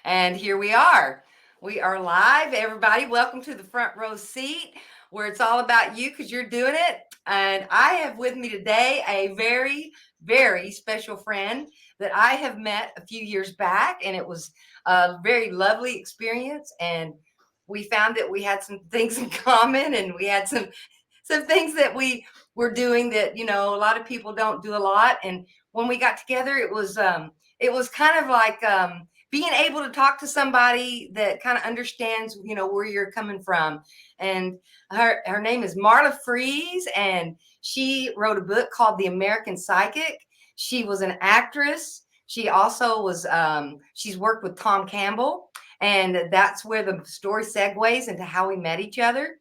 And here we are. We are live. Everybody, welcome to the front row seat where it's all about you because you're doing it. And I have with me today a very, very special friend that I have met a few years back. And it was a very lovely experience. And we found that we had some things in common and we had some things that we were doing that, a lot of people don't do a lot. And when we got together, it was kind of like being able to talk to somebody that kind of understands, where you're coming from. And her name is Marla Frees, and she wrote a book called The American Psychic. She was an actress. She also was, she's worked with Tom Campbell, and that's where the story segues into how we met each other.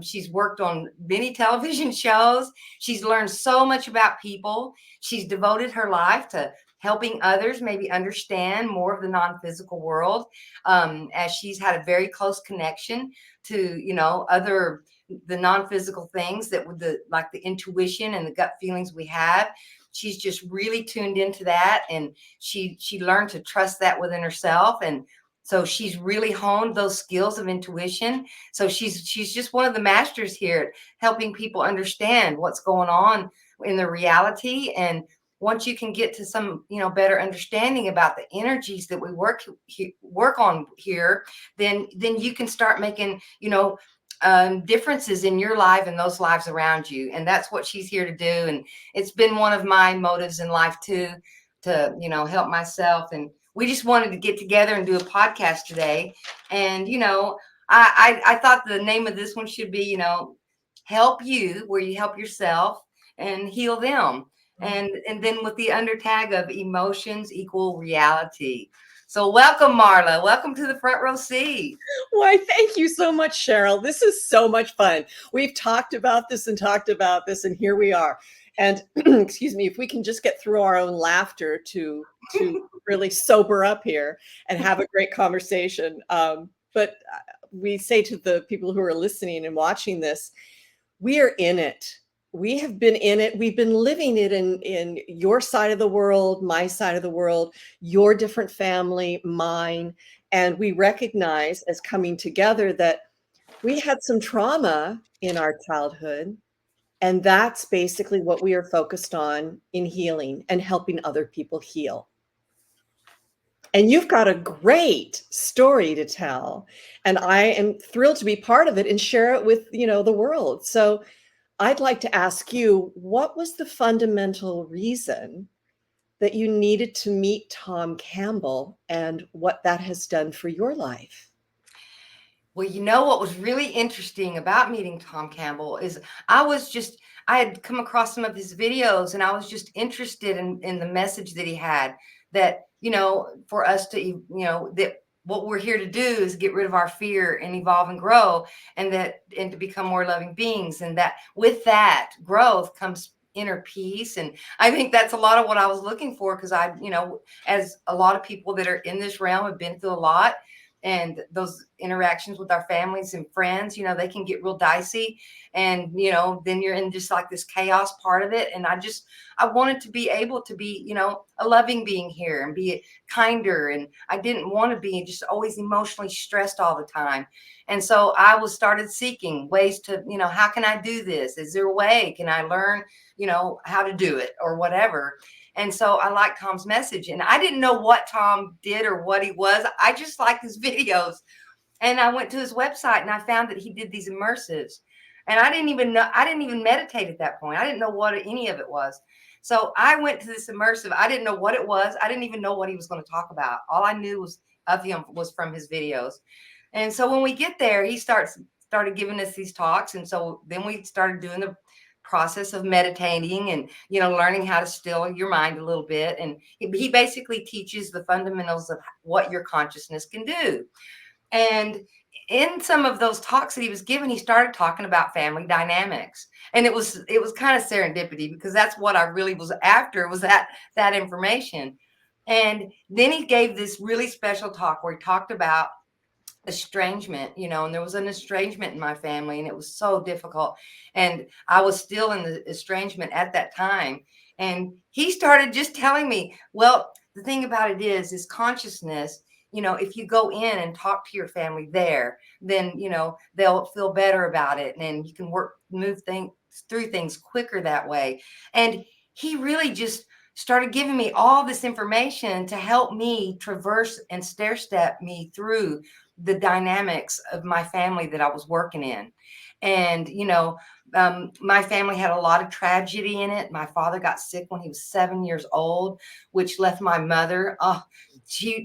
She's worked on many television shows. She's learned so much about people. She's devoted her life to helping others maybe understand more of the non-physical world, as she's had a very close connection to, other the non-physical things that with like the intuition and the gut feelings we have. She's just really tuned into that, and she learned to trust that within herself. And so she's really honed those skills of intuition. So she's just one of the masters here at helping people understand what's going on in the reality. And once you can get to some, better understanding about the energies that we work on here, then you can start making, differences in your life and those lives around you. And that's what she's here to do. And it's been one of my motives in life too, to, help myself. And we just wanted to get together and do a podcast today. And, I thought the name of this one should be, help you where you help yourself and heal them. And then with the undertag of emotions equal reality. So welcome, Marla. Welcome to the front row seat. Why, thank you so much, Cheryl. This is so much fun. We've talked about this, and here we are. And excuse me, if we can just get through our own laughter to really sober up here and have a great conversation. But we say to the people who are listening and watching this, we are in it. We have been in it. We've been living it in your side of the world, my side of the world, your different family, mine. And we recognize as coming together that we had some trauma in our childhood. And that's basically what we are focused on in healing and helping other people heal. And you've got a great story to tell. And I am thrilled to be part of it and share it with, the world. So I'd like to ask you, what was the fundamental reason that you needed to meet Tom Campbell and what that has done for your life? Well, what was really interesting about meeting Tom Campbell is I had come across some of his videos, and I was just interested in the message that he had, that, for us to, that what we're here to do is get rid of our fear and evolve and grow, and to become more loving beings. And that with that growth comes inner peace. And I think that's a lot of what I was looking for, because as a lot of people that are in this realm have been through a lot, and those interactions with our families and friends, they can get real dicey. And, then you're in just like this chaos part of it. And I wanted to be able to be, a loving being here and be kinder. And I didn't want to be just always emotionally stressed all the time. And so I started seeking ways to, how can I do this? Is there a way? Can I learn, how to do it or whatever? And so I liked Tom's message, and I didn't know what Tom did or what he was. I just liked his videos. And I went to his website and I found that he did these immersives. And I didn't even meditate at that point. I didn't know what any of it was. So I went to this immersive. I didn't know what it was. I didn't even know what he was going to talk about. All I knew of him was from his videos. And so when we get there, he started giving us these talks. And so then we started doing the process of meditating and, learning how to still your mind a little bit. And he basically teaches the fundamentals of what your consciousness can do. And in some of those talks that he was giving, he started talking about family dynamics. And it was kind of serendipity, because that's what I really was after, was that information. And then he gave this really special talk where he talked about estrangement, and there was an estrangement in my family, and it was so difficult. And I was still in the estrangement at that time. And he started just telling me, well, the thing about it is consciousness if you go in and talk to your family there, then, they'll feel better about it. And then you can move things through things quicker that way. And he really just started giving me all this information to help me traverse and stair step me through the dynamics of my family that I was working in. And, my family had a lot of tragedy in it. My father got sick when he was 7 years old, which left my mother. Oh,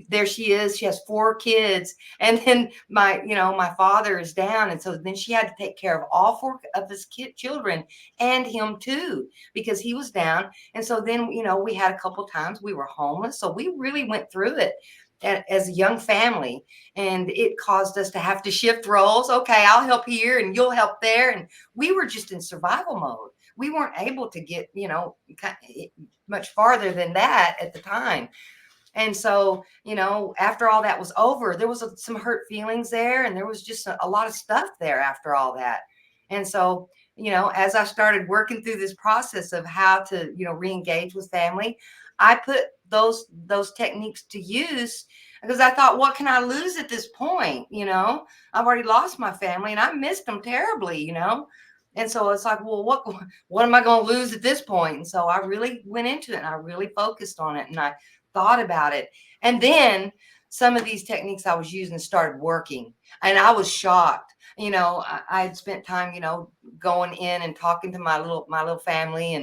there she is. She has 4 kids. And then my father is down. And so then she had to take care of all 4 of his children and him too, because he was down. And so then, we had a couple times we were homeless. So we really went through it as a young family, and it caused us to have to shift roles. Okay, I'll help here and you'll help there. And we were just in survival mode. We weren't able to get, much farther than that at the time. And so, after all that was over, there was some hurt feelings there, and there was just a lot of stuff there after all that. And so, as I started working through this process of how to, re-engage with family, I put those techniques to use, because I thought, what can I lose at this point? I've already lost my family and I missed them terribly, And so it's like, well, what am I going to lose at this point? And so I really went into it and I really focused on it and I thought about it. And then some of these techniques I was using started working, and I was shocked. I had spent time, going in and talking to my little family,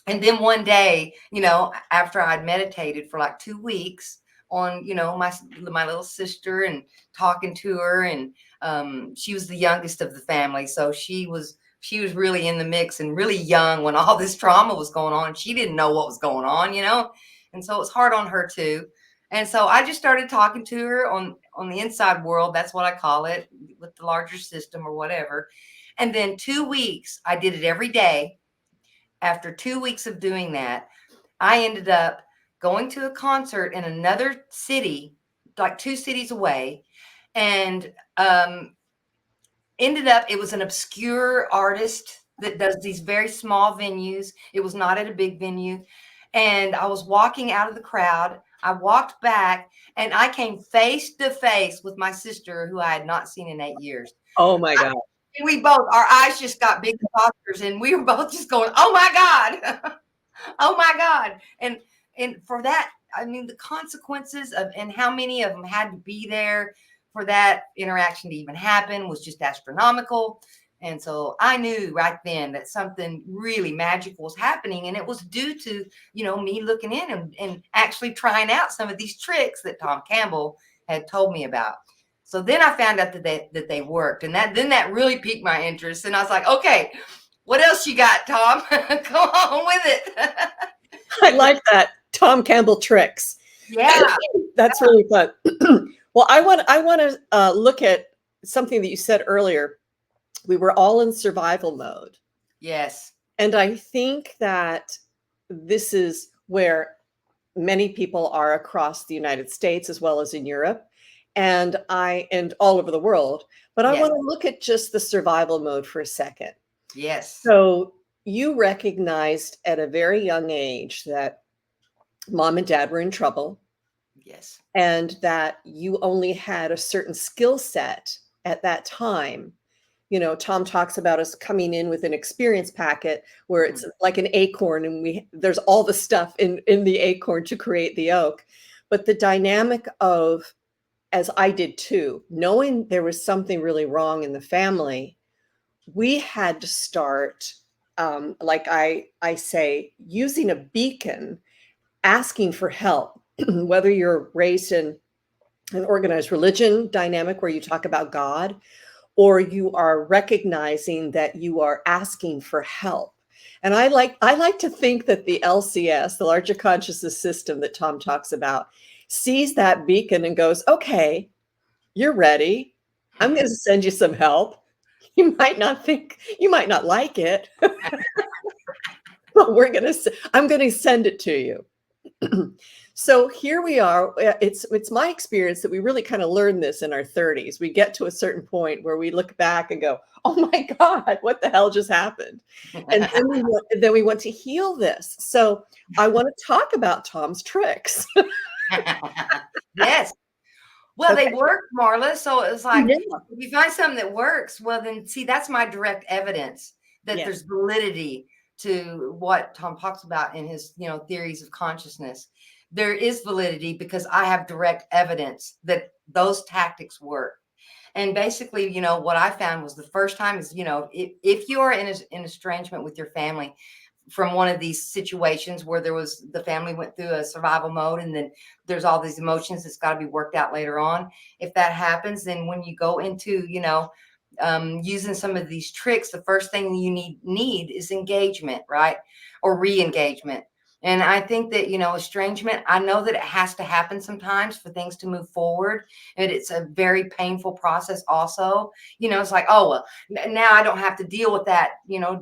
and then one day, after I'd meditated for like 2 weeks on, my little sister and talking to her, and she was the youngest of the family, so she was really in the mix and really young when all this trauma was going on. She didn't know what was going on, and so it was hard on her too. And so I just started talking to her on the inside world. That's what I call it, with the larger system or whatever. And then 2 weeks, I did it every day. After 2 weeks of doing that, I ended up going to a concert in another city, like 2 cities away, and ended up, it was an obscure artist that does these very small venues. It was not at a big venue. And I was walking out of the crowd. I walked back and I came face to face with my sister, who I had not seen in 8 years. Oh my God. We both, our eyes just got big saucers, and we were both just going, oh my God. Oh my God. And for that, I mean, the consequences of, and how many of them had to be there for that interaction to even happen was just astronomical. And so I knew right then that something really magical was happening. And it was due to, me looking in and actually trying out some of these tricks that Tom Campbell had told me about. So then I found out that they worked, and that really piqued my interest. And I was like, okay, what else you got, Tom? Come on with it. I like that. Tom Campbell tricks. Yeah. That's really fun. Well, I want to look at something that you said earlier. We were all in survival mode. Yes. And I think that this is where many people are across the United States, as well as in Europe, and all over the world. But I want to look at just the survival mode for a second. Yes. So you recognized at a very young age that mom and dad were in trouble. Yes. And that you only had a certain skill set at that time. Tom talks about us coming in with an experience packet where it's like an acorn, and there's all the stuff in the acorn to create the oak. But the dynamic of, as I did too, knowing there was something really wrong in the family, we had to start, like I say, using a beacon, asking for help. Whether you're raised in an organized religion dynamic where you talk about God, or you are recognizing that you are asking for help. And I like to think that the LCS, the larger consciousness system that Tom talks about, sees that beacon and goes, okay, you're ready. I'm going to send you some help. You might not like it, but I'm going to send it to you. So here we are. It's my experience that we really kind of learn this in our 30s. We get to a certain point where we look back and go, oh my God, what the hell just happened? And then we want to heal this. So I want to talk about Tom's tricks. Yes. Well, they Okay. work, Marla. So it was like, Yeah. if you find something that works, well, then see, that's my direct evidence that Yeah. there's validity to what Tom talks about in his, theories of consciousness. There is validity because I have direct evidence that those tactics work. And basically, what I found was the first time is, if you are in estrangement with your family, from one of these situations where the family went through a survival mode, and then there's all these emotions that's got to be worked out later on. If that happens, then when you go into, using some of these tricks, the first thing you need is engagement, right? Or re-engagement. And I think that, estrangement, I know that it has to happen sometimes for things to move forward. And it's a very painful process also. It's like, oh, well, now I don't have to deal with that,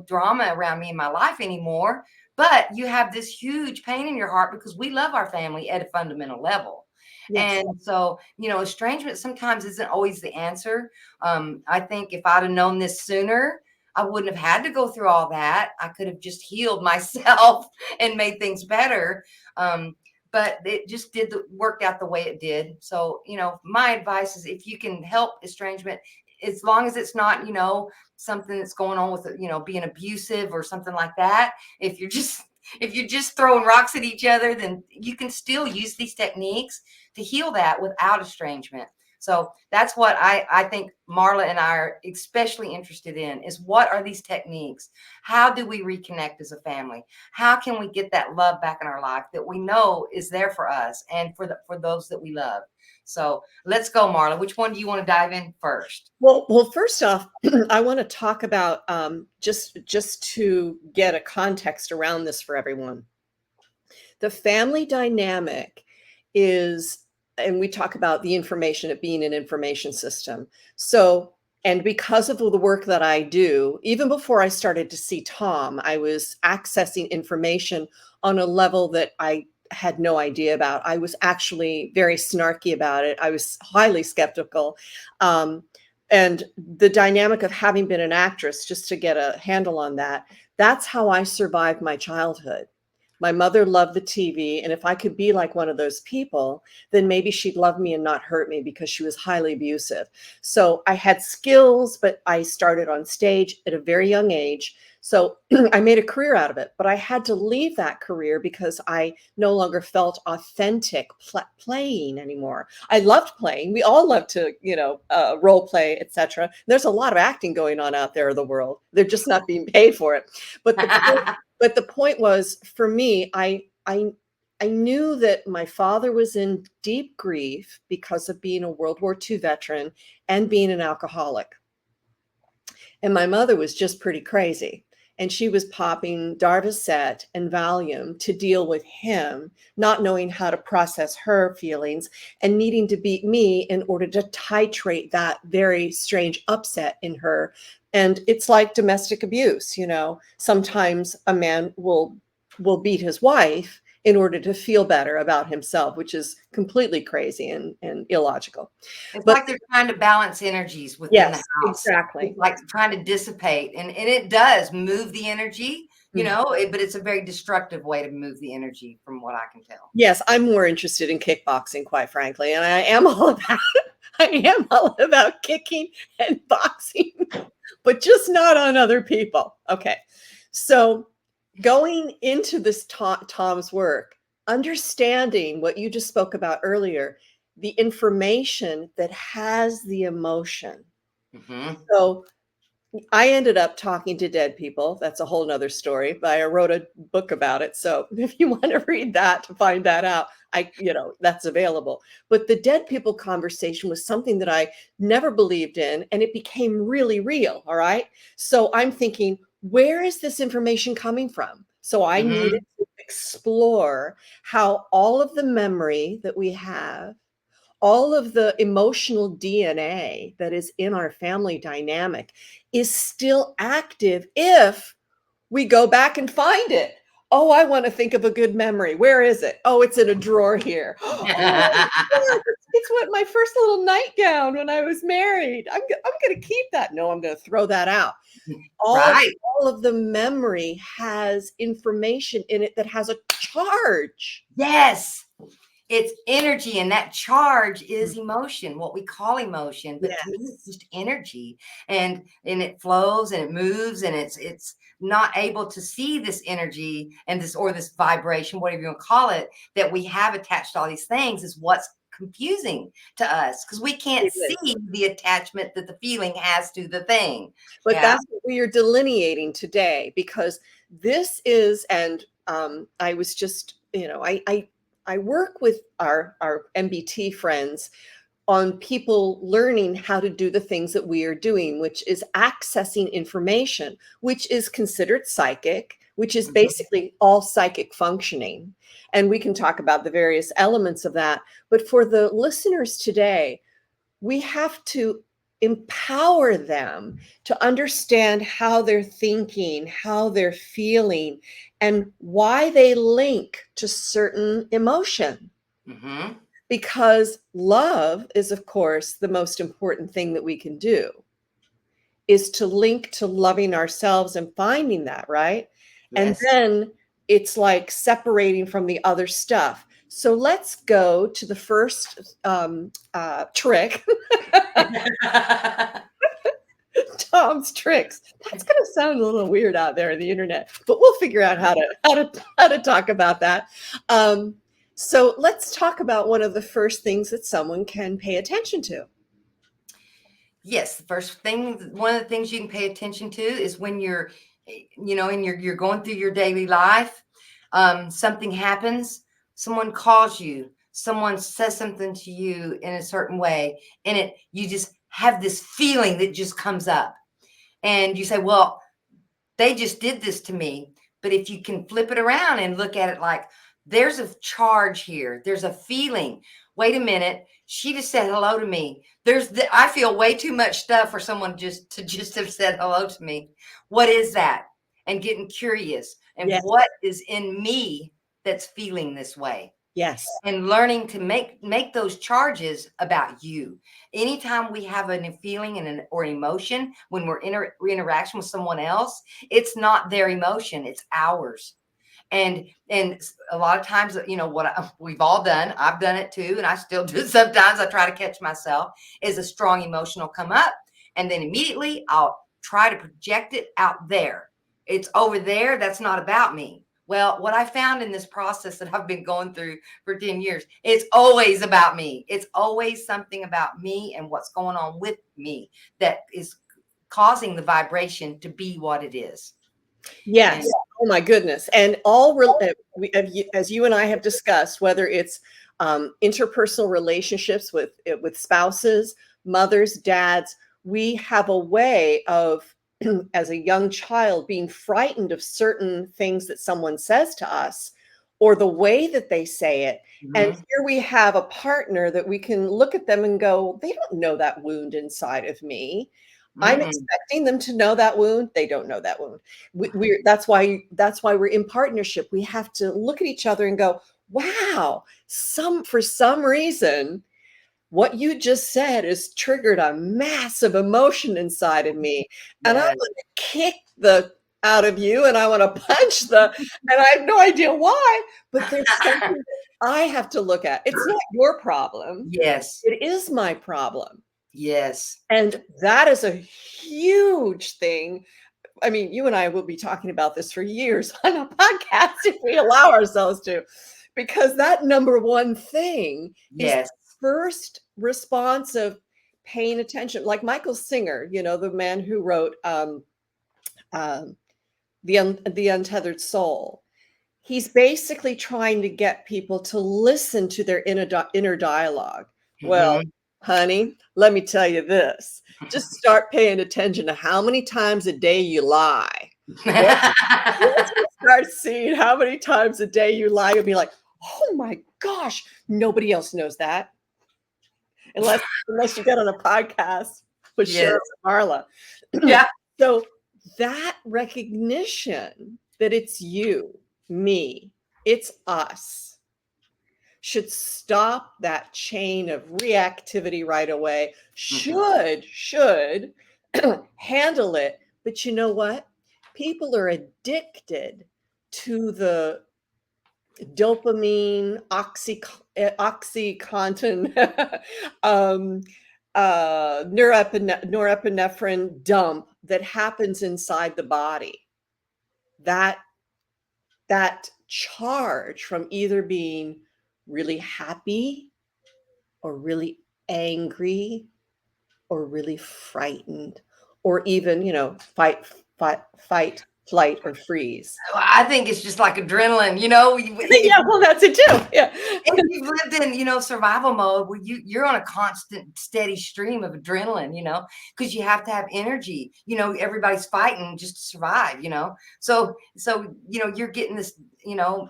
drama around me in my life anymore. But you have this huge pain in your heart because we love our family at a fundamental level. Yes. And so, estrangement sometimes isn't always the answer. I think if I'd have known this sooner, I wouldn't have had to go through all that. I could have just healed myself and made things better. But it just worked out the way it did. So, my advice is if you can help estrangement, as long as it's not, something that's going on with, being abusive or something like that. If you're just throwing rocks at each other, then you can still use these techniques to heal that without estrangement. So that's what I think Marla and I are especially interested in, is what are these techniques? How do we reconnect as a family? How can we get that love back in our life that we know is there for us and for those that we love? So let's go, Marla. Which one do you want to dive in first? Well, first off, I want to talk about just to get a context around this for everyone. The family dynamic is, and we talk about the information, it being an information system. So, and because of the work that I do, even before I started to see Tom, I was accessing information on a level that I had no idea about. I was actually very snarky about it. I was highly skeptical. And the dynamic of having been an actress, just to get a handle on that, that's how I survived my childhood. My mother loved the TV, and if I could be like one of those people, then maybe she'd love me and not hurt me, because she was highly abusive. So I had skills, but I started on stage at a very young age. So I made a career out of it, but I had to leave that career because I no longer felt authentic playing anymore. I loved playing. We all love to, role play, etc. There's a lot of acting going on out there in the world. They're just not being paid for it. But the point was, for me, I knew that my father was in deep grief because of being a World War II veteran and being an alcoholic. And my mother was just pretty crazy. And she was popping Darvocet and Valium to deal with him, not knowing how to process her feelings and needing to beat me in order to titrate that very strange upset in her. And it's like domestic abuse, Sometimes a man will beat his wife in order to feel better about himself, which is completely crazy and illogical. It's But like they're trying to balance energies within the yes, house. exactly. It's like trying to dissipate, and it does move the energy, Mhm. but it's a very destructive way to move the energy from what I can tell. Yes, I'm more interested in kickboxing, quite frankly, and I am all about I am all about kicking and boxing, but just not on other people. Okay. So going into this Tom's work, understanding what you just spoke about earlier, the information that has the emotion. Hmm. So I ended up talking to dead people. That's a whole nother story, but I wrote a book about it. So if you want to read that to find that out, that's available. But the dead people conversation was something that I never believed in, and it became really real. All right. So I'm thinking, where is this information coming from? So I needed Hmm. to explore how all of the memory that we have, all of the emotional DNA that is in our family dynamic is still active if we go back and find it. Oh, I want to think of a good memory. Where is it? Oh, it's in a drawer here. Oh, yeah, it's what my first little nightgown when I was married. I'm going to keep that. No, I'm going to throw that out. All, Right. all of the memory has information in it that has a charge. Yes. It's energy, and that charge is emotion, what we call emotion. But to me, Yes. it's just energy, and it flows and it moves, and it's not able to see this energy and this vibration, whatever you want to call it, that we have attached to all these things is what's confusing to us because we can't It is. see the attachment that the feeling has to the thing. But Yeah. that's what we are delineating today, because this is, and I was just, I work with our MBT friends on people learning how to do the things that we are doing, which is accessing information, which is considered psychic, which is Mhm. basically all psychic functioning. And we can talk about the various elements of that. But for the listeners today, we have to empower them to understand how they're thinking, how they're feeling, and why they link to certain emotion. Mhm. Because love is, of course, the most important thing that we can do, is to link to loving ourselves and finding that, right? And Yes. then it's like separating from the other stuff. So let's go to the first trick. Tom's tricks. That's going to sound a little weird out there on the internet, but we'll figure out how to talk about that. So let's talk about one of the first things that someone can pay attention to. Yes, the first thing, one of the things you can pay attention to is when you're, and you're going through your daily life, something happens, someone calls you, someone says something to you in a certain way, and you just have this feeling that just comes up, and you say, "Well, they just did this to me." But if you can flip it around and look at it like there's a charge here, there's a feeling. Wait a minute, she just said hello to me. I feel way too much stuff for someone just have said hello to me. What is that? And getting curious, and Yes. what is in me that's feeling this way, Yes. and learning to make those charges about you. Anytime we have a feeling or emotion when we're in interaction with someone else, it's not their emotion, it's ours. And a lot of times, we've all done, I've done it too, and I still do. Sometimes I try to catch myself, is a strong emotion will come up, and then immediately I'll try to project it out there. It's over there, that's not about me. Well, what I found in this process that I've been going through for 10 years, it's always about me. It's always something about me and what's going on with me that is causing the vibration to be what it is. Yes. And Oh my goodness. And as you and I have discussed, whether it's interpersonal relationships with spouses, mothers, dads, we have a way of, as a young child, being frightened of certain things that someone says to us or the way that they say it. And Mhm. here we have a partner that we can look at them and go, they don't know that wound inside of me. I'm Mm-mm. expecting them to know that wound. They don't know that wound. That's why we're in partnership. We have to look at each other and go, wow, for some reason, what you just said has triggered a massive emotion inside of me. And I Yes. want to kick the out of you, and I want to and I have no idea why, but there's something that I have to look at. It's not your problem. Yes. It is my problem. Yes. And that is a huge thing. I mean, you and I will be talking about this for years on a podcast if we allow ourselves to, because that number one thing is Yes. the first response of paying attention. Like Michael Singer, the man who wrote um, the Untethered Soul. He's basically trying to get people to listen to their inner dialogue. Well, Mhm. honey, let me tell you this. Just start paying attention to how many times a day you lie. Once you start seeing how many times a day you lie, you'll be like, oh my gosh, nobody else knows that. Unless you get on a podcast with Cheryl Yes. and Marla. Yeah. So that recognition that it's you, me, it's us should stop that chain of reactivity right away. Mhm. Should handle it. But you know what? People are addicted to the dopamine, oxycontin, um, norepinephrine dump that happens inside the body. That that charge from either being really happy or really angry or really frightened or even, fight, flight, or freeze. I think it's just like adrenaline, Yeah, well, that's it too. Yeah. if you've lived in, survival mode where you're on a constant, steady stream of adrenaline, because you have to have energy. Everybody's fighting just to survive. So you're getting this,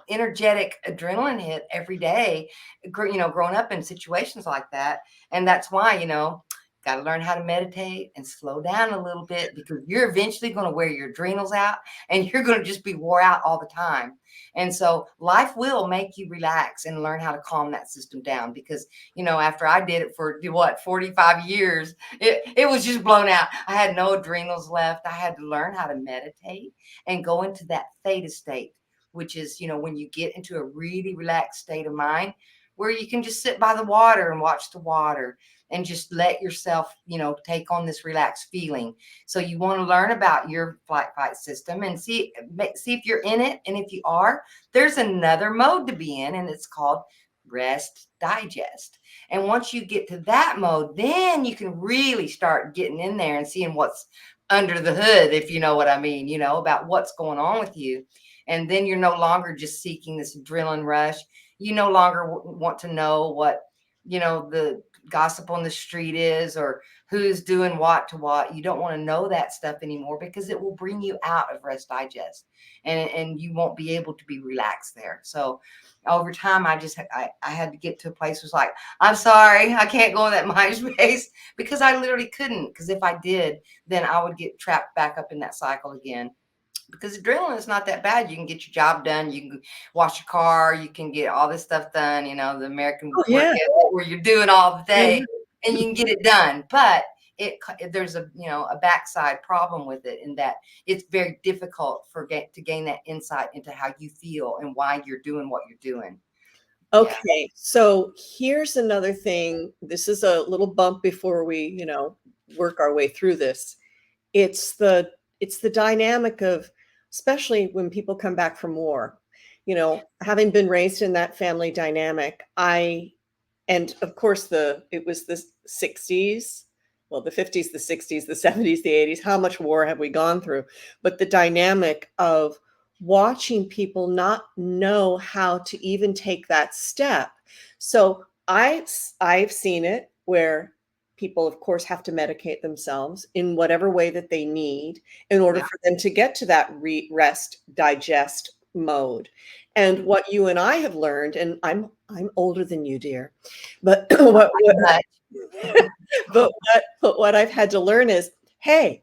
energetic adrenaline hit every day. Growing up in situations like that, and that's why got to learn how to meditate and slow down a little bit because you're eventually going to wear your adrenals out and you're going to just be wore out all the time. And so life will make you relax and learn how to calm that system down because, after I did it for 45 years, it was just blown out. I had no adrenals left. I had to learn how to meditate and go into that theta state, which is, when you get into a really relaxed state of mind where you can just sit by the water and watch the water and just let yourself, take on this relaxed feeling. So you want to learn about your flight fight system and see if you're in it. And if you are, there's another mode to be in, and it's called rest digest. And once you get to that mode, then you can really start getting in there and seeing what's under the hood, if you know what I mean, about what's going on with you. And then you're no longer just seeking this adrenaline rush. You no longer want to know what, the gossip on the street is or who's doing what to what. You don't want to know that stuff anymore because it will bring you out of rest digest and you won't be able to be relaxed there. So over time, I had to get to a place where it's like, I'm sorry, I can't go in that mind space because I literally couldn't. Because if I did, then I would get trapped back up in that cycle again. Because adrenaline is not that bad. You can get your job done. You can wash your car. You can get all this stuff done. The American Oh, work yeah. ethic where you're doing all the day Mhm. and you can get it done. But there's a backside problem with it in that it's very difficult to gain that insight into how you feel and why you're doing what you're doing. Yeah. Okay, so here's another thing. This is a little bump before we, work our way through this. It's the it's the dynamic of, especially when people come back from war. Having been raised in that family dynamic, and of course it was the 60s, well, the 50s, the 60s, the 70s, the 80s. How much war have we gone through? But the dynamic of watching people not know how to even take that step. So I've seen it where people, of course, have to medicate themselves in whatever way that they need in order Yeah. for them to get to that rest digest mode. And what you and I have learned, and I'm older than you, dear, but But what I've had to learn is, hey,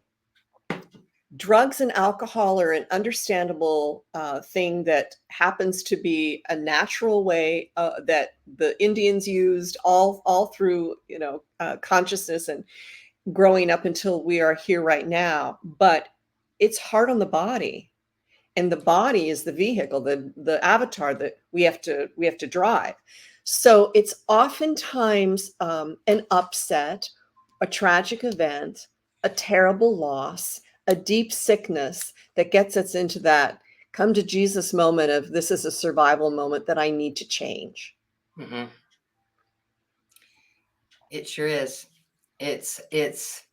drugs and alcohol are an understandable thing that happens to be a natural way that the Indians used all through consciousness and growing up until we are here right now. But it's hard on the body, and the body is the vehicle, the avatar that we have to drive. So it's oftentimes an upset, a tragic event, a terrible loss, a deep sickness that gets us into that come to Jesus moment of, this is a survival moment that I need to change. mhm, it sure is. It's it's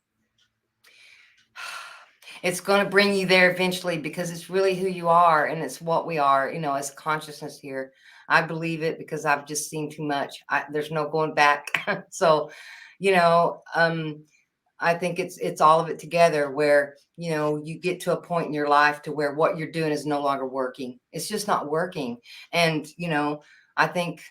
going to bring you there eventually because it's really who you are and it's what we are, as consciousness here. I believe it because I've just seen too much. There's no going back. So, you know, um, I think it's all of it together where, you get to a point in your life to where what you're doing is no longer working. It's just not working. And, I think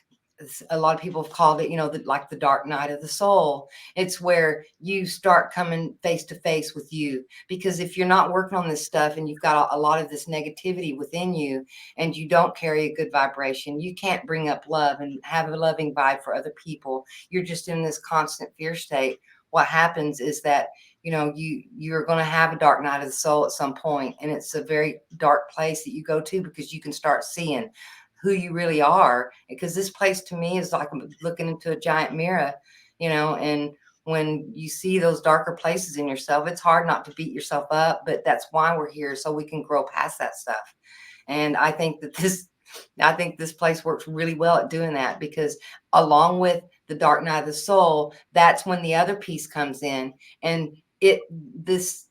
a lot of people have called it, like the dark night of the soul. It's where you start coming face to face with you. Because if you're not working on this stuff and you've got a lot of this negativity within you and you don't carry a good vibration, you can't bring up love and have a loving vibe for other people. You're just in this constant fear state. What happens is that you're going to have a dark night of the soul at some point, and it's a very dark place that you go to because you can start seeing who you really are. Because this place to me is like looking into a giant mirror, and when you see those darker places in yourself, it's hard not to beat yourself up, but that's why we're here, so we can grow past that stuff. And I think this place works really well at doing that, because along with the dark night of the soul, that's when the other piece comes in. And this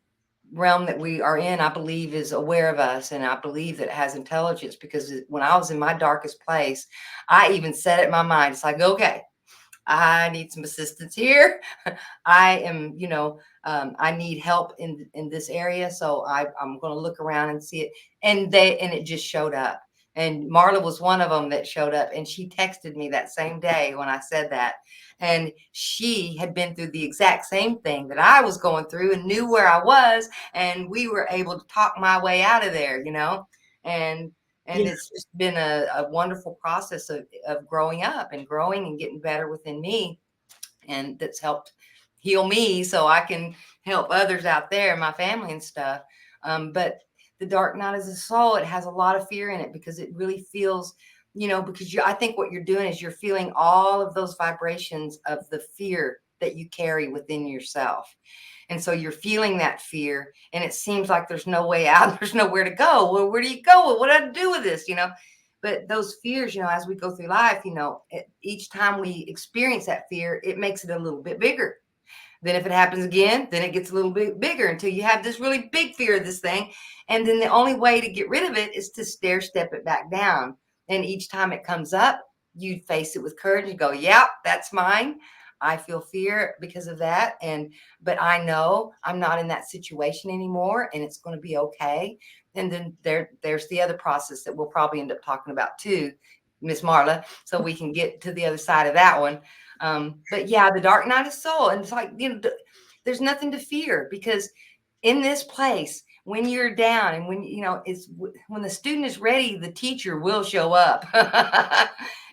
realm that we are in, I believe, is aware of us, and I believe that it has intelligence, because when I was in my darkest place, I even said it in my mind. It's like, okay, I need some assistance here. I am, I need help in this area. So I'm going to look around and see it. And it just showed up. And Marla was one of them that showed up. And she texted me that same day when I said that. And she had been through the exact same thing that I was going through, and knew where I was. And we were able to talk my way out of there, and Yeah. it's just been a wonderful process of growing up and growing and getting better within me. And that's helped heal me, so I can help others out there, my family and stuff. But the dark night as a soul, it has a lot of fear in it, because it really feels, because I think what you're doing is you're feeling all of those vibrations of the fear that you carry within yourself. And so you're feeling that fear, and it seems like there's no way out. There's nowhere to go. Well, where do you go? What do I do with this? But those fears, as we go through life, each time we experience that fear, it makes it a little bit bigger. Then if it happens again, then it gets a little bit bigger, until you have this really big fear of this thing. And then the only way to get rid of it is to stair step it back down. And each time it comes up, you face it with courage and go, yeah, that's mine. I feel fear because of that. But I know I'm not in that situation anymore, and it's going to be okay. And then there's the other process that we'll probably end up talking about too, Miss Marla, so we can get to the other side of that one. But yeah, the dark night of soul. And it's like, there's nothing to fear, because in this place, when you're down, and when the student is ready, the teacher will show up.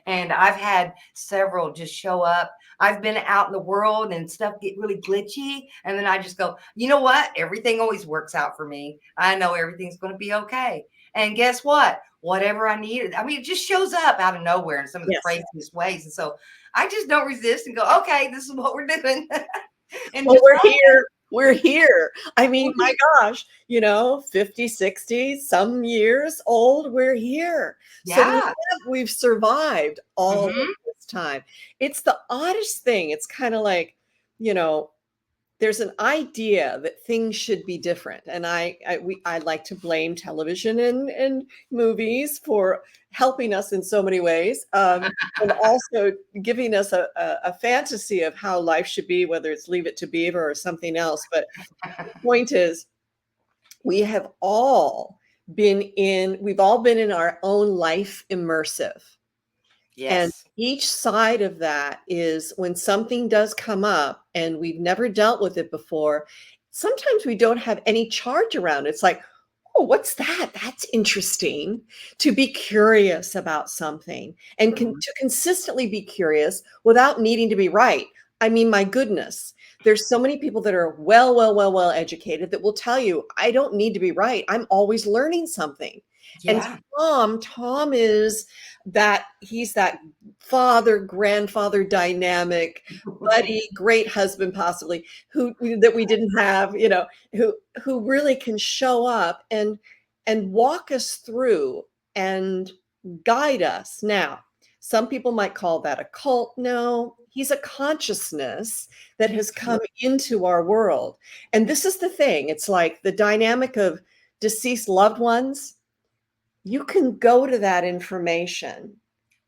And I've had several just show up. I've been out in the world and stuff get really glitchy. And then I just go, you know what? Everything always works out for me. I know everything's going to be okay. And guess what? Whatever I needed, it just shows up out of nowhere in some of the Yes. craziest ways. And so I just don't resist and go, okay, this is what we're doing. And Well, just we're here. We're here. I mean, We're my gosh, 50, 60, some years old, we're here. So Yeah. we've survived all of Mhm. this time. It's the oddest thing. It's kind of like, you know, there's an idea that things should be different, and I like to blame television and movies for helping us in so many ways, and also giving us a fantasy of how life should be, whether it's Leave It to Beaver or something else. But the point is, we've all been in our own life immersive. And Yes. each side of that is when something does come up and we've never dealt with it before, sometimes we don't have any charge around it. It's like, oh, what's that? That's interesting. To be curious about something and Mhm. to consistently be curious without needing to be right. I mean, my goodness, there's so many people that are well educated that will tell you, I don't need to be right. I'm always learning something. And Yeah. Tom is he's that father grandfather dynamic buddy, great husband, possibly, who that we didn't have, who really can show up and walk us through and guide us. Now, some people might call that a cult. No, he's a consciousness that has come into our world. And this is the thing, it's like the dynamic of deceased loved ones. You can go to that information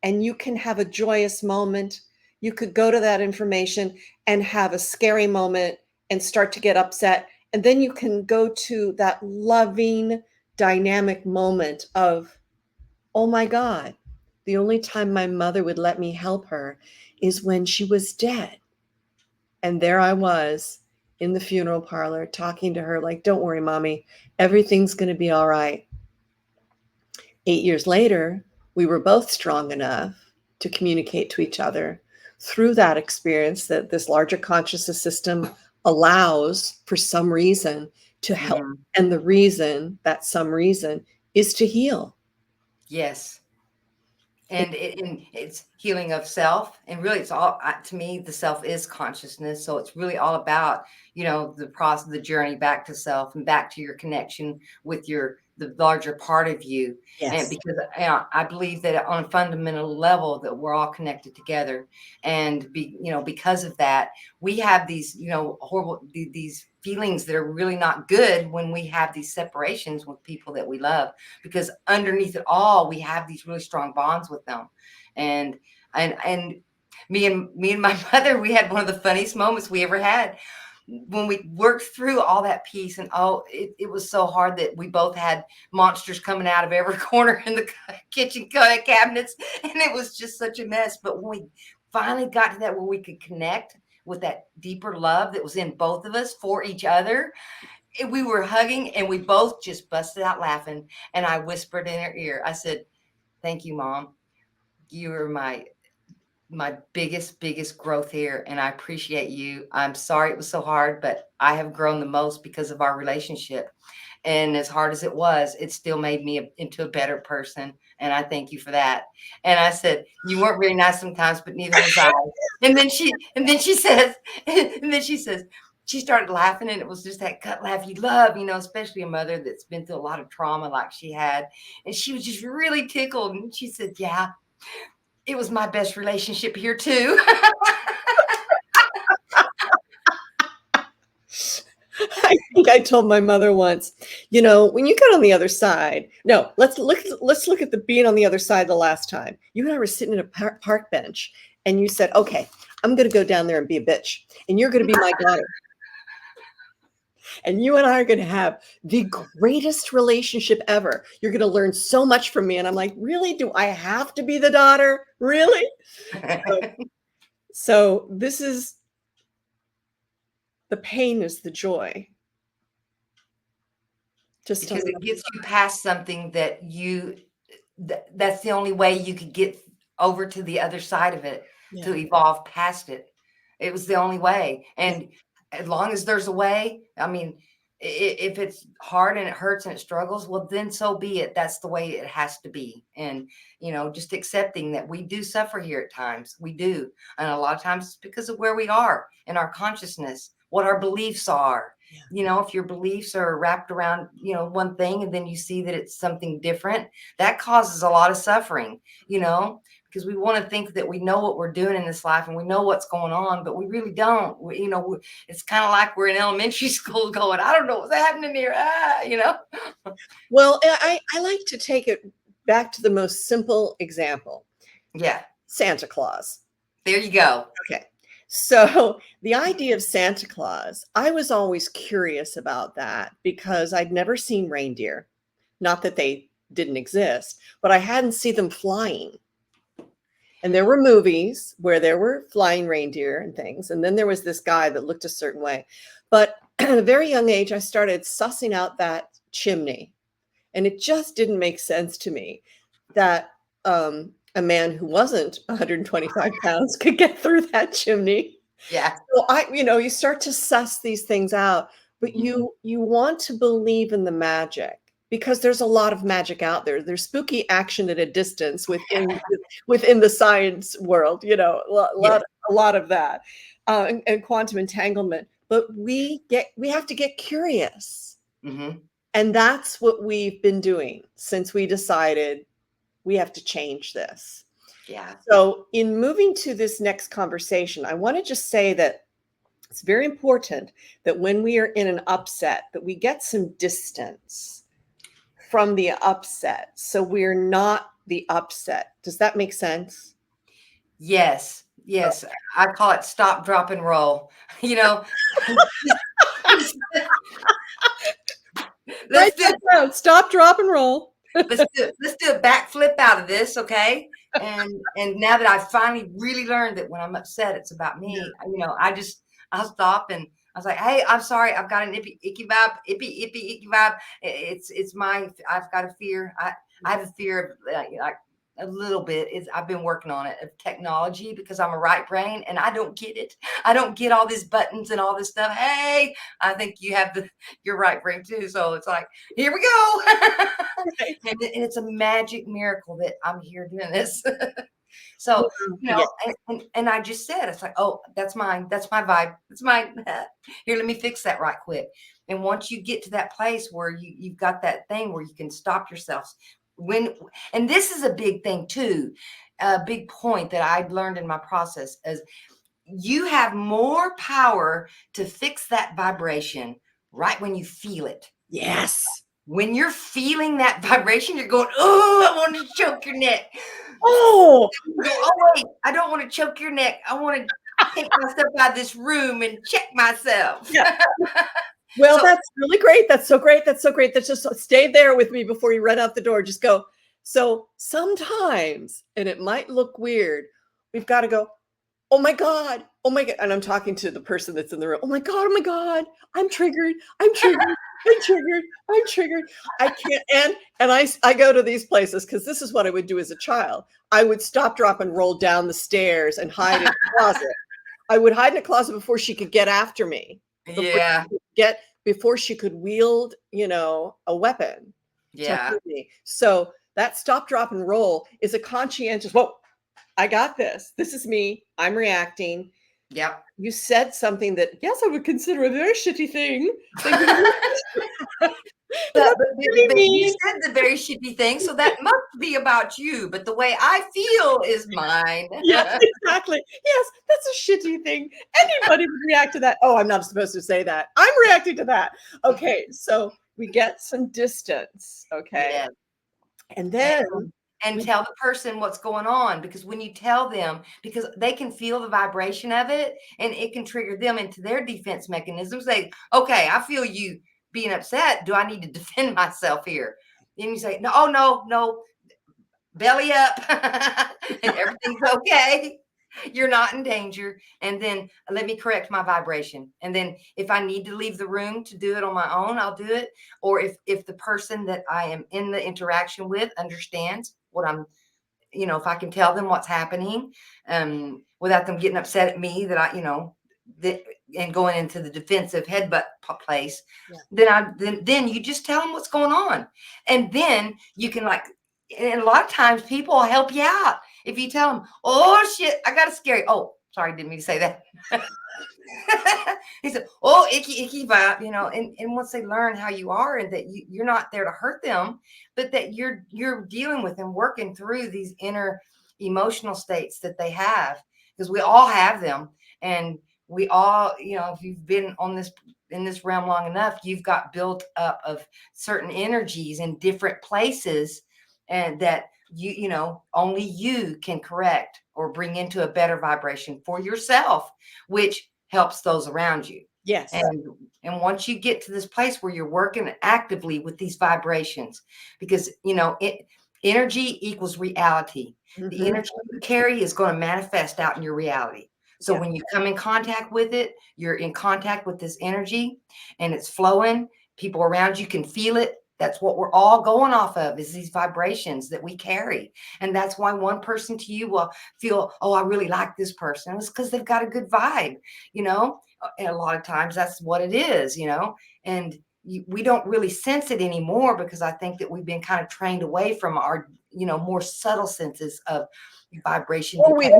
and you can have a joyous moment. You could go to that information and have a scary moment and start to get upset. And then you can go to that loving, dynamic moment of, oh my God, the only time my mother would let me help her is when she was dead. And there I was in the funeral parlor talking to her like, don't worry, mommy, everything's going to be all right. 8 years later, we were both strong enough to communicate to each other through that experience that this larger consciousness system allows for some reason to help. Mhm. And the reason, that some reason, is to heal. Yes. and it's healing of self, and really it's all, to me, the self is consciousness, so it's really all about, the process, the journey back to self and back to your connection with the larger part of you. And Yes. because I believe that on a fundamental level that we're all connected together, and because of that, we have these, horrible, these feelings that are really not good when we have these separations with people that we love, because underneath it all, we have these really strong bonds with them. And me and my mother, we had one of the funniest moments we ever had when we worked through all that piece. And it was so hard that we both had monsters coming out of every corner in the kitchen cabinets, and it was just such a mess. But when we finally got to that where we could connect with that deeper love that was in both of us for each other, we were hugging and we both just busted out laughing. And I whispered in her ear, I said, "Thank you, Mom. You are my biggest growth here, and I appreciate you. I'm sorry it was so hard, but I have grown the most because of our relationship. And as hard as it was, it still made me into a better person. And I thank you for that." And I said, "You weren't very nice sometimes, but neither was I." And then she says, and then she says, she started laughing, and it was just that gut laugh you love, especially a mother that's been through a lot of trauma like she had. And she was just really tickled. And she said, "Yeah, it was my best relationship here too." I think I told my mother once, when you got on the other side, no, let's look at the being on the other side the last time. You and I were sitting at a park bench and you said, "Okay, I'm going to go down there and be a bitch and you're going to be my daughter. And you and I are going to have the greatest relationship ever. You're going to learn so much from me." And I'm like, "Really? Do I have to be the daughter? Really?" So this is the pain is the joy. Just Because it gets you past something that's the only way you could get over to the other side of it, to yeah, evolve past it. It was the only way. yeah, And as long as there's a way, I mean, if it's hard and it hurts and it struggles, well, then so be it. That's the way it has to be. And, just accepting that we do suffer here at times. We do. And a lot of times it's because of where we are in our consciousness, what our beliefs are. yeah. If your beliefs are wrapped around, one thing, and then you see that it's something different, that causes a lot of suffering, because we want to think that we know what we're doing in this life and we know what's going on, but we really don't. It's kind of like we're in elementary school going, "I don't know what's happening here." Well, I like to take it back to the most simple example, Yeah, Santa Claus. there you go. Okay. So the idea of Santa Claus, I was always curious about that because I'd never seen reindeer. Not that they didn't exist, but I hadn't seen them flying. And there were movies where there were flying reindeer and things. And then there was this guy that looked a certain way. But at a very young age, I started sussing out that chimney. And it just didn't make sense to me that a man who wasn't 125 pounds could get through that chimney. Yeah. So you start to suss these things out, but Mhm. you want to believe in the magic because there's a lot of magic out there. There's spooky action at a distance within the science world, Yes. a lot of that, and quantum entanglement. But we have to get curious. Hmm. And that's what we've been doing since we decided we have to change this. Yeah. So, in moving to this next conversation, I want to just say that it's very important that when we are in an upset, that we get some distance from the upset. So we're not the upset. Does that make sense? Yes. Yes. I call it stop, drop, and roll. You know, let's Write do that down. Stop, drop, and roll. let's do a backflip out of this, okay? And now that I've finally really learned that when I'm upset, it's about Yeah. me. I'll stop, and I was like, "Hey, I'm sorry. I've got an icky vibe, icky vibe. It's my. I've got a fear. I have a fear of like a little bit is I've been working on it, of technology, because I'm a right brain and I don't get it. I don't get all these buttons and all this stuff. Hey, I think you have your right brain too. So it's like, here we go. Right. And it's a magic miracle that I'm here doing this. So, Yeah. and I just said, it's like, oh, that's mine. That's my vibe. It's mine. Here, let me fix that right quick. And once you get to that place where you've got that thing where you can stop yourself and this is a big thing too, a big point that I learned in my process is you have more power to fix that vibration right when you feel it. Yes. When you're feeling that vibration, you're going, oh, I want to choke your neck. Oh, Go, oh, wait, I don't want to choke your neck. I want to take myself out of this room and check myself. yeah. Well, So, that's really great. That's so great. That's so great. That's just stay there with me before you run out the door. Just go. So sometimes, and it might look weird, we've got to go, oh my God. Oh my God. And I'm talking to the person that's in the room. Oh my God. Oh my God. I'm triggered. I'm triggered. I'm triggered. I'm triggered. I can't. And I go to these places because this is what I would do as a child. I would stop, drop, and roll down the stairs and hide in the closet. I would hide in a closet before she could get after me. yeah. Before she could wield, a weapon to Yeah. hurt me. So that stop, drop, and roll is a conscientious, whoa, I got this. This is me. I'm reacting. Yep. You said something that, yes, I would consider a very shitty thing. But really you mean. said the very shitty thing, so that must be about you. But the way I feel is mine. Yes, exactly. Yes, that's a shitty thing. Anybody would react to that. Oh, I'm not supposed to say that. I'm reacting to that. Okay, so we get some distance. Okay. Yeah. And then And tell the person what's going on, because when you tell them, because they can feel the vibration of it and it can trigger them into their defense mechanisms. Say, okay, I feel you being upset. Do I need to defend myself here? And you say, no, oh, no, belly up. Everything's okay. You're not in danger. And then let me correct my vibration. And then if I need to leave the room to do it on my own, I'll do it. Or if the person that I am in the interaction with understands what I'm, if I can tell them what's happening, without them getting upset at me that and going into the defensive headbutt place, then you just tell them what's going on. And then you can, and a lot of times people will help you out. If you tell them, oh shit, I got to scare you. Oh, sorry, didn't mean to say that. He said, oh, icky vibe, and once they learn how you are and that you're not there to hurt them, but that you're dealing with and working through these inner emotional states that they have, because we all have them. And we all, if you've been in this realm long enough, you've got built up of certain energies in different places, and that only you can correct or bring into a better vibration for yourself, which helps those around you. yes. And once you get to this place where you're working actively with these vibrations, because energy equals reality. The energy you carry is going to manifest out in your reality. So when you come in contact with it, you're in contact with this energy and it's flowing. People around you can feel it. That's what we're all going off of, is these vibrations that we carry. And that's why one person to you will feel, oh, I really like this person. It's because they've got a good vibe, and a lot of times that's what it is, and we don't really sense it anymore, because I think that we've been kind of trained away from our, more subtle senses of vibration. Or we've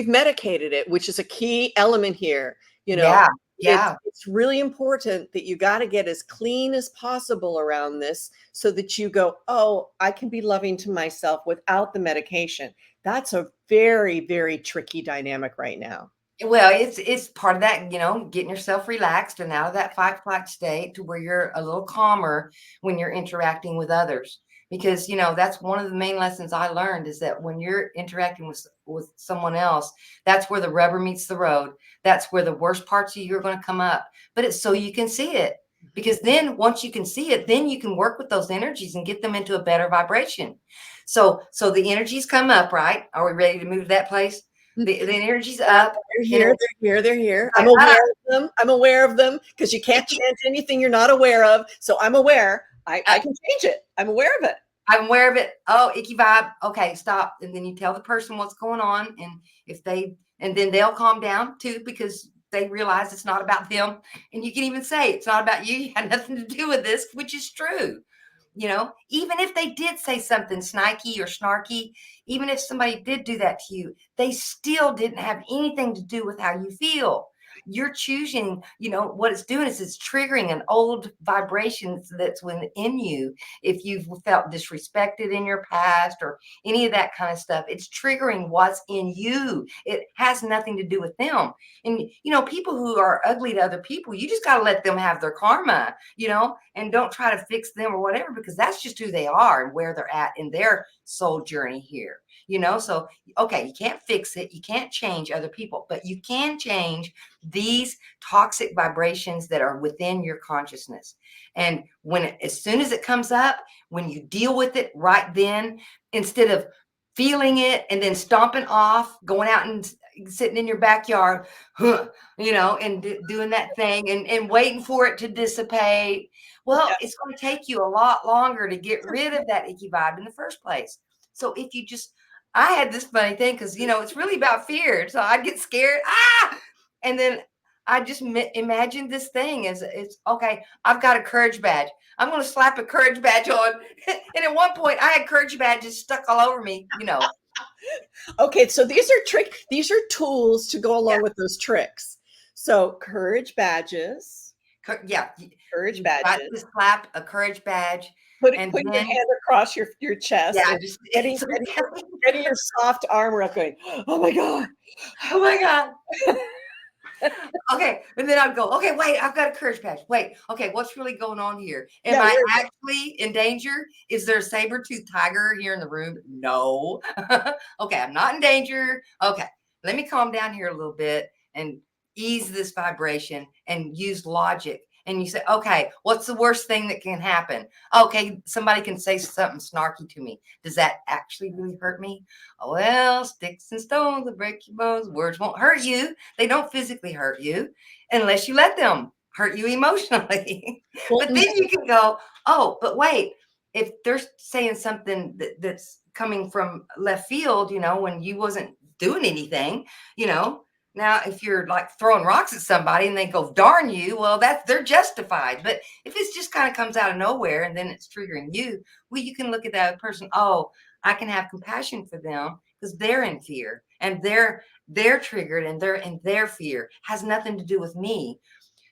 medicated it, which is a key element here. Yeah. It's really important that you got to get as clean as possible around this, so that you go, oh, I can be loving to myself without the medication. That's a very, very tricky dynamic right now. Well, it's part of that, getting yourself relaxed and out of that fight flight state to where you're a little calmer when you're interacting with others. Because, that's one of the main lessons I learned, is that when you're interacting with someone else, that's where the rubber meets the road. That's where the worst parts of you are going to come up. But it's so you can see it. Because then once you can see it, then you can work with those energies and get them into a better vibration. So the energies come up, right? Are we ready to move to that place? The energy's up. They're here. I'm aware of them because you can't change anything you're not aware of. So I'm aware. I can change it. I'm aware of it. I'm aware of it. Oh, icky vibe. Okay, stop. And then you tell the person what's going on. And if they, and then they'll calm down too, because they realize it's not about them. And you can even say, it's not about you. You had nothing to do with this, which is true. You know, even if they did say something sniky or snarky, even if somebody did do that to you, they still didn't have anything to do with how you feel. You're choosing, you know, what it's doing is it's triggering an old vibration that's within you. If you've felt disrespected in your past or any of that kind of stuff, it's triggering what's in you. It has nothing to do with them. And, you know, people who are ugly to other people, you just got to let them have their karma, you know, and don't try to fix them or whatever, because that's just who they are and where they're at in their soul journey here, you know. So, okay, you can't fix it, you can't change other people, but you can change these toxic vibrations that are within your consciousness. And as soon as it comes up, when you deal with it right then, instead of feeling it and then stomping off, going out and sitting in your backyard, you know, and doing that thing and waiting for it to dissipate. Well, Yeah. it's going to take you a lot longer to get rid of that icky vibe in the first place. So if you just, I had this funny thing because, you know, it's really about fear. So I'd get scared. And then I just imagined this thing as it's okay. I've got a courage badge. I'm going to slap a courage badge on. And at one point, I had courage badges stuck all over me, you know. Okay, so these are tools to go along with those tricks. So courage badges, Yeah, courage you got badges. to slap a courage badge, and Putting your then hand across your chest yeah, and just getting, it's getting, okay. getting your soft armor up going, oh my God. Oh my God. Okay, and then I'd go, okay, wait, I've got a courage badge. Wait, okay, what's really going on here? Am Yeah, I actually in danger? Is there a saber-toothed tiger here in the room? No. Okay, I'm not in danger. Okay, let me calm down here a little bit and ease this vibration and use logic. And you say, okay, what's the worst thing that can happen? Okay, somebody can say something snarky to me. Does that actually really hurt me? Oh, well, sticks and stones will break your bones. Words won't hurt you. They don't physically hurt you unless you let them hurt you emotionally. well, But then you can go, oh, but wait, if they're saying something that's coming from left field, you know, when you wasn't doing anything, you know, now if you're like throwing rocks at somebody and they go, darn you, well, they're justified. But if it's just kind of comes out of nowhere and then it's triggering you, well, you can look at that person, oh, I can have compassion for them because they're in fear and they're triggered and they're in their fear. Has nothing to do with me.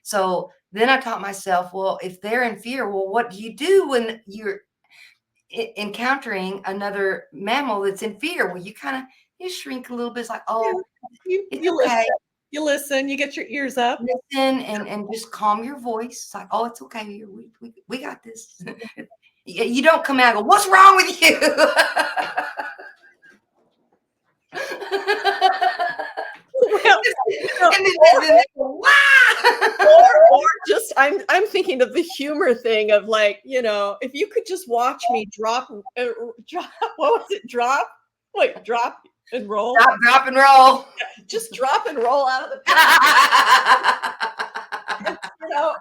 So then I taught myself, well, if they're in fear, well, what do you do when you're encountering another mammal that's in fear? Well, you kind of you shrink a little bit. It's like, yeah, oh, it's you listen, okay. you get your ears up. Listen and just calm your voice. It's like, oh, it's okay. We got this. You don't come out and go, what's wrong with you? Well, And then they go, wow. or just I'm thinking of the humor thing of like, you know, if you could just watch me drop, drop, what was it? Drop and roll. Drop and roll. Just drop and roll out of the pit. And, you know,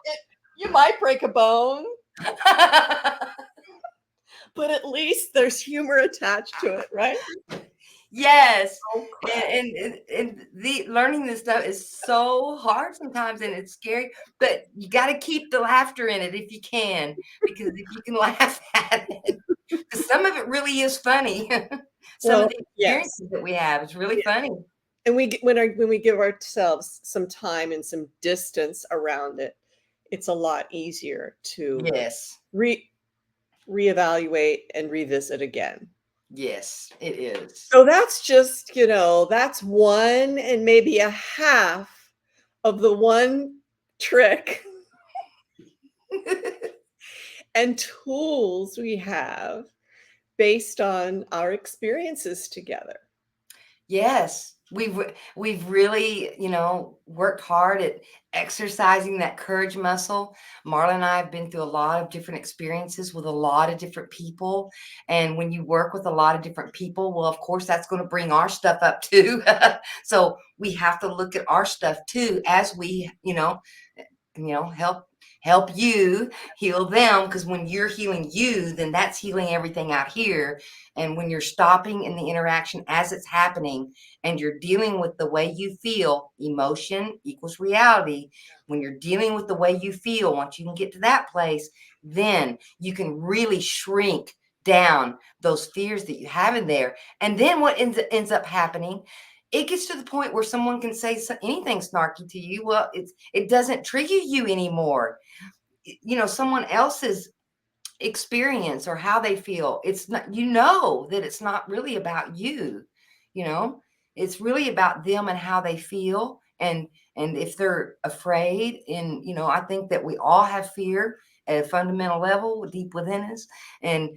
you might break a bone, but at least there's humor attached to it, right? Yes. Oh, crap. And the learning this stuff is so hard sometimes and it's scary, but you got to keep the laughter in it if you can, because if you can laugh at it, because some of it really is funny. Some Well, of the yes. experiences that we have, it's really funny. And when we give ourselves some time and some distance around it, it's a lot easier to Yes. reevaluate and revisit again. Yes, it is. So that's just, you know, that's one and maybe a half of the one trick and tools we have based on our experiences together. Yes, we've really, you know, worked hard at exercising that courage muscle. Marla and I have been through a lot of different experiences with a lot of different people. And when you work with a lot of different people, well, of course, that's going to bring our stuff up too. So we have to look at our stuff too as we, you know, help you heal them, because when you're healing you, then that's healing everything out here. And when you're stopping in the interaction as it's happening and you're dealing with the way you feel, emotion equals reality. When you're dealing with the way you feel, once you can get to that place, then you can really shrink down those fears that you have in there. And then what ends up happening, it gets to the point where someone can say anything snarky to you. Well, it doesn't trigger you anymore. Someone else's experience or how they feel, it's not, that it's not really about you. you know it's really about them and how they feel, and if they're afraid. And I think that we all have fear at a fundamental level deep within us. And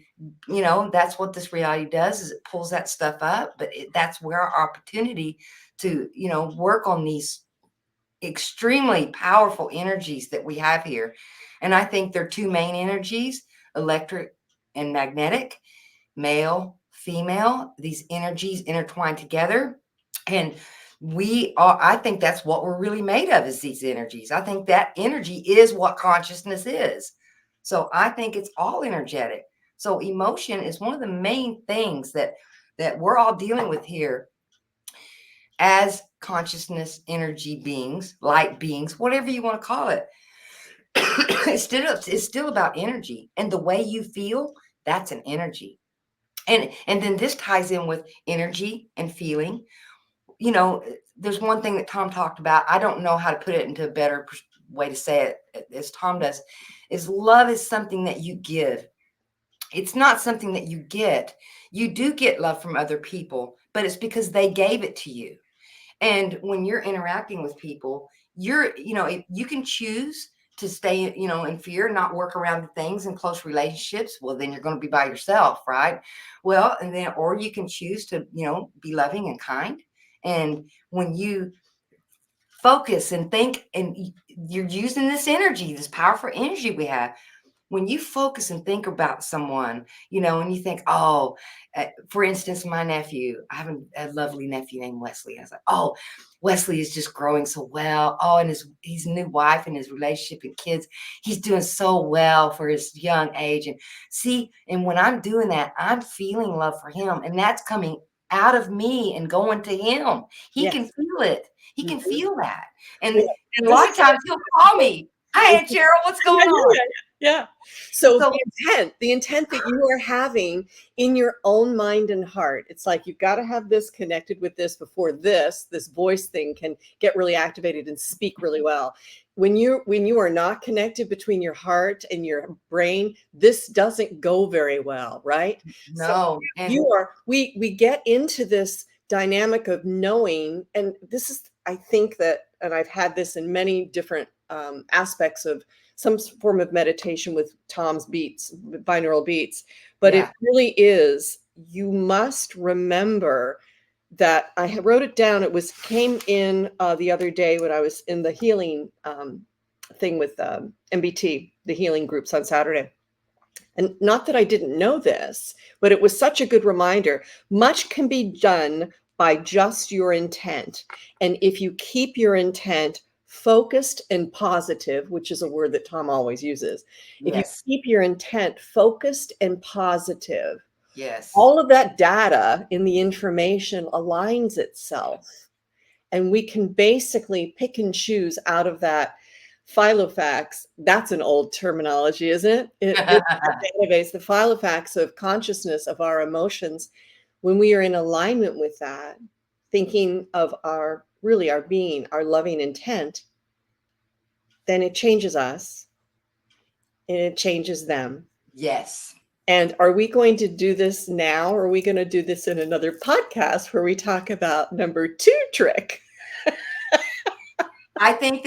that's what this reality does, is it pulls that stuff up. But that's where our opportunity to work on these extremely powerful energies that we have here. And I think there are two main energies: electric and magnetic, male, female. These energies intertwine together. And I think that's what we're really made of, is these energies. I think that energy is what consciousness is. So I think it's all energetic. So emotion is one of the main things that we're all dealing with here as consciousness, energy beings, light beings, whatever you want to call it. It's still about energy, and the way you feel, that's an energy. And then this ties in with energy and feeling. There's one thing that Tom talked about. I don't know how to put it into a better way to say it as Tom does, is love is something that you give. It's not something that you get. You do get love from other people, but it's because they gave it to you. And when you're interacting with people, you can choose to stay, in fear, not work around the things in close relationships. Well, then you're going to be by yourself, right? Well, and then, or you can choose to, be loving and kind. And when you focus and think, and you're using this energy, this powerful energy we have, when you focus and think about someone, and you think, oh, for instance, my nephew, I have a lovely nephew named Wesley. I was like, oh, Wesley is just growing so well. Oh, and his new wife and his relationship and kids, he's doing so well for his young age. And see, and when I'm doing that, I'm feeling love for him, and that's coming out of me and going to him. He can Yes. feel it. He can Mhm. feel that. And, Yeah. and a This lot is of times he'll call me, hi, Aunt Cheryl, what's yeah, going on? yeah, yeah. So So the intent that you are having in your own mind and heart, it's like you've got to have this connected with this before this voice thing can get really activated and speak really well. When you are not connected between your heart and your brain, this doesn't go very well, right? So no, and we get into this dynamic of knowing, and this is, I think that, and I've had this in many different aspects of some form of meditation with Tom's beats, binaural beats, but it yeah, really is, you must remember that I wrote it down. It came in the other day when I was in the healing thing with MBT, the healing groups on Saturday. And not that I didn't know this, but it was such a good reminder. Much can be done by just your intent. And if you keep your intent focused and positive, which is a word that Tom always uses, if you yes, keep your intent focused and positive, yes. all of that data in the information aligns itself. And we can basically pick and choose out of that filofax. That's an old terminology, isn't it? It's the database, the filofax of consciousness of our emotions. When we are in alignment with that, thinking of our being, our loving intent, then it changes us and it changes them. Yes. And are we going to do this now, or are we going to do this in another podcast where we talk about number 2 trick? I think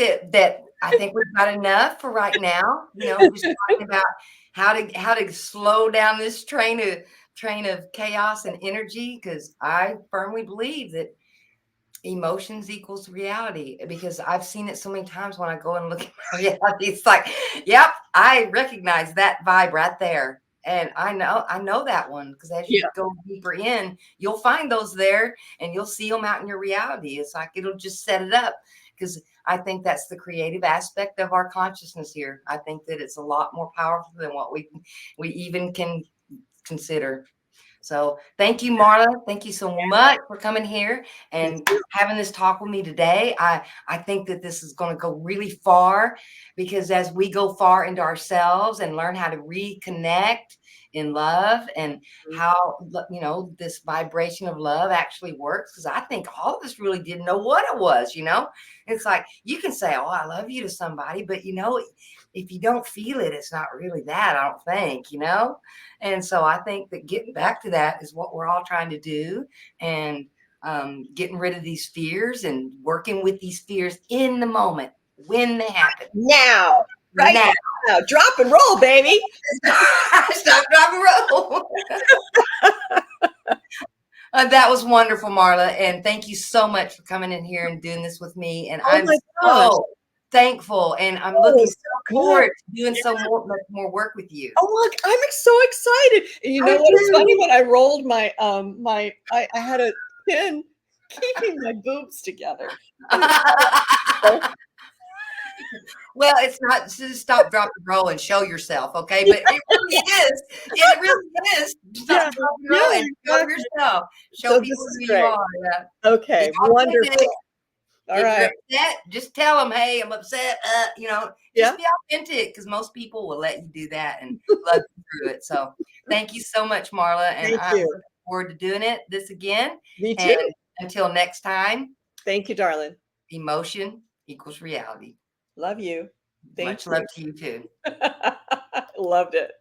I think we've got enough for right now. Just talking about how to slow down this train of chaos and energy, because I firmly believe that emotions equals reality, because I've seen it so many times when I go and look at my reality. It's like, yep, I recognize that vibe right there. And I know that one, because as you Yeah. go deeper in, you'll find those there, and you'll see them out in your reality. It's like it'll just set it up. because I think that's the creative aspect of our consciousness here. I think that it's a lot more powerful than what we even can consider. So thank you, Marla. Thank you so much for coming here and having this talk with me today. I think that this is going to go really far, because as we go far into ourselves and learn how to reconnect in love, and how, you know, this vibration of love actually works, because I think all of us really didn't know what it was. You know, it's like you can say, oh, I love you to somebody, but you know, if you don't feel it, it's not really that, I don't think, you know. And so I think that getting back to that is what we're all trying to do, and getting rid of these fears and working with these fears in the moment when they happen. Now, right now, drop and roll, baby. Stop, drop, and roll. That was wonderful, Marla, and thank you so much for coming in here and doing this with me. And I'm so thankful, and I'm looking forward to doing much more work with you. Oh, look, I'm so excited. And you know what? It's funny, when I rolled my I had a pin keeping my boobs together. Well, it's not, just stop, drop, and roll and show yourself, okay? But it really is. It really is. Stop, drop, and roll and show yourself. Show people who you are. Okay, wonderful. All right. You're upset, just tell them, hey, I'm upset. You know, just be authentic, because most people will let you do that and love you through it. So thank you so much, Marla. And I'm looking forward to doing this again. Me too. And until next time. Thank you, darling. Emotion equals reality. Love you. Much love to you too. Loved it.